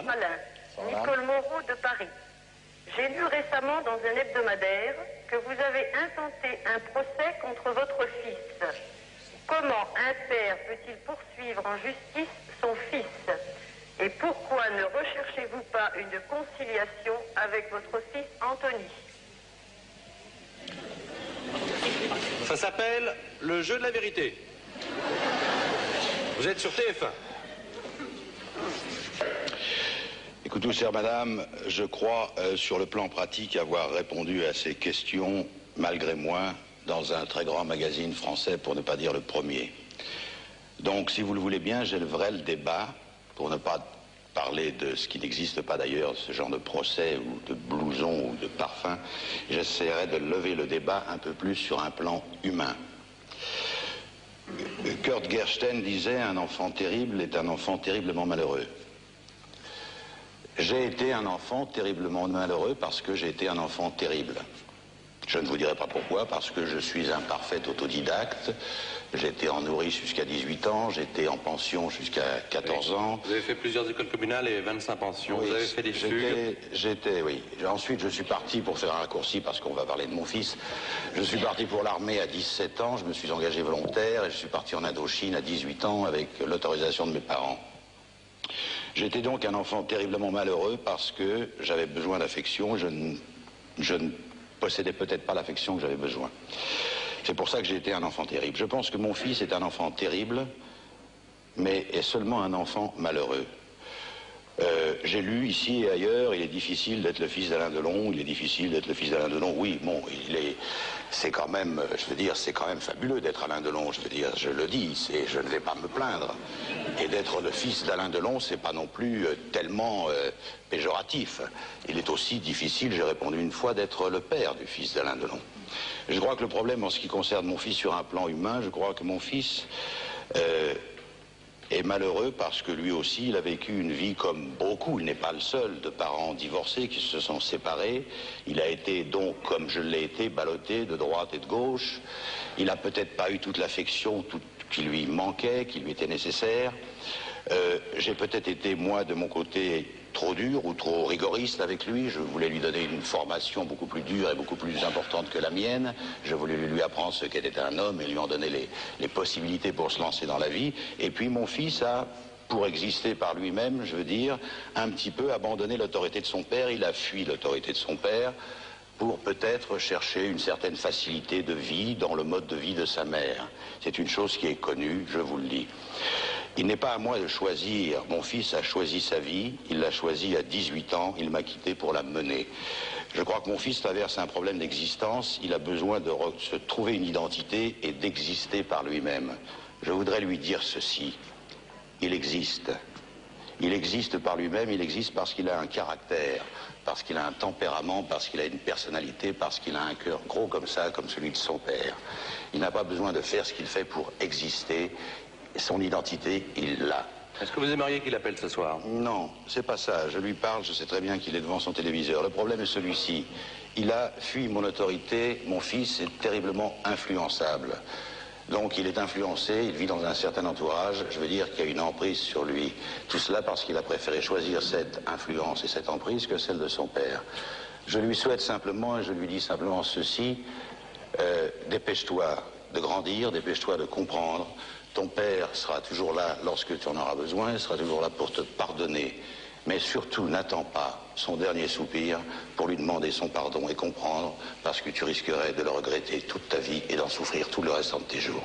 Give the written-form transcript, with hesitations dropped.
madame. Alain, Nicole Moreau de Paris. J'ai lu récemment dans un hebdomadaire que vous avez intenté un procès contre votre fils. Comment un père peut-il poursuivre en justice son fils? Et pourquoi ne recherchez-vous pas une conciliation avec votre fils Anthony? Ça s'appelle le jeu de la vérité. Vous êtes sur TF1. Écoutez, chère madame, je crois, sur le plan pratique, avoir répondu à ces questions, malgré moi, dans un très grand magazine français, pour ne pas dire le premier. Donc, si vous le voulez bien, j'élèverai le débat, pour ne pas parler de ce qui n'existe pas d'ailleurs, ce genre de procès, ou de blouson, ou de parfum. J'essaierai de lever le débat un peu plus sur un plan humain. Kurt Gersten disait « Un enfant terrible est un enfant terriblement malheureux ». J'ai été un enfant terriblement malheureux parce que j'ai été un enfant terrible. Je ne vous dirai pas pourquoi, parce que je suis un parfait autodidacte. J'étais en nourrice jusqu'à 18 ans, j'étais en pension jusqu'à 14 ans. Vous avez fait plusieurs écoles communales et 25 pensions, oui, vous avez fait des fugues. Oui. Ensuite, je suis parti, pour faire un raccourci, parce qu'on va parler de mon fils, je suis parti pour l'armée à 17 ans, je me suis engagé volontaire et je suis parti en Indochine à 18 ans avec l'autorisation de mes parents. J'étais donc un enfant terriblement malheureux parce que j'avais besoin d'affection, je ne possédais peut-être pas l'affection que j'avais besoin. C'est pour ça que j'ai été un enfant terrible. Je pense que mon fils est un enfant terrible, mais est seulement un enfant malheureux. J'ai lu ici et ailleurs, il est difficile d'être le fils d'Alain Delon, il est difficile d'être le fils d'Alain Delon. Oui, bon, c'est quand même, je veux dire, c'est quand même fabuleux d'être Alain Delon, je veux dire, je le dis, je ne vais pas me plaindre. Et d'être le fils d'Alain Delon, c'est pas non plus tellement péjoratif. Il est aussi difficile, j'ai répondu une fois, d'être le père du fils d'Alain Delon. Je crois que le problème en ce qui concerne mon fils sur un plan humain, je crois que mon fils est malheureux parce que lui aussi, il a vécu une vie comme beaucoup. Il n'est pas le seul de parents divorcés qui se sont séparés. Il a été donc, comme je l'ai été, ballotté de droite et de gauche. Il n'a peut-être pas eu toute l'affection qui lui manquait, qui lui était nécessaire. J'ai peut-être été, moi, de mon côté, trop dur ou trop rigoriste avec lui. Je voulais lui donner une formation beaucoup plus dure et beaucoup plus importante que la mienne. Je voulais lui apprendre ce qu'était un homme et lui en donner les possibilités pour se lancer dans la vie. Et puis mon fils a, pour exister par lui-même, je veux dire, un petit peu abandonné l'autorité de son père. Il a fui l'autorité de son père pour peut-être chercher une certaine facilité de vie dans le mode de vie de sa mère. C'est une chose qui est connue, je vous le dis. Il n'est pas à moi de choisir. Mon fils a choisi sa vie, il l'a choisi à 18 ans, il m'a quitté pour la mener. Je crois que mon fils traverse un problème d'existence, il a besoin de se trouver une identité et d'exister par lui-même. Je voudrais lui dire ceci, il existe. Il existe par lui-même, il existe parce qu'il a un caractère, parce qu'il a un tempérament, parce qu'il a une personnalité, parce qu'il a un cœur gros comme ça, comme celui de son père. Il n'a pas besoin de faire ce qu'il fait pour exister. Son identité, il l'a. Est-ce que vous aimeriez qu'il appelle ce soir? Non, c'est pas ça. Je lui parle, je sais très bien qu'il est devant son téléviseur. Le problème est celui-ci. Il a fui mon autorité, mon fils est terriblement influençable. Donc il est influencé, il vit dans un certain entourage, je veux dire qu'il y a une emprise sur lui. Tout cela parce qu'il a préféré choisir cette influence et cette emprise que celle de son père. Je lui souhaite simplement, et je lui dis simplement ceci, dépêche-toi de grandir, dépêche-toi de comprendre. Ton père sera toujours là lorsque tu en auras besoin, il sera toujours là pour te pardonner. Mais surtout, n'attends pas son dernier soupir pour lui demander son pardon et comprendre, parce que tu risquerais de le regretter toute ta vie et d'en souffrir tout le restant de tes jours.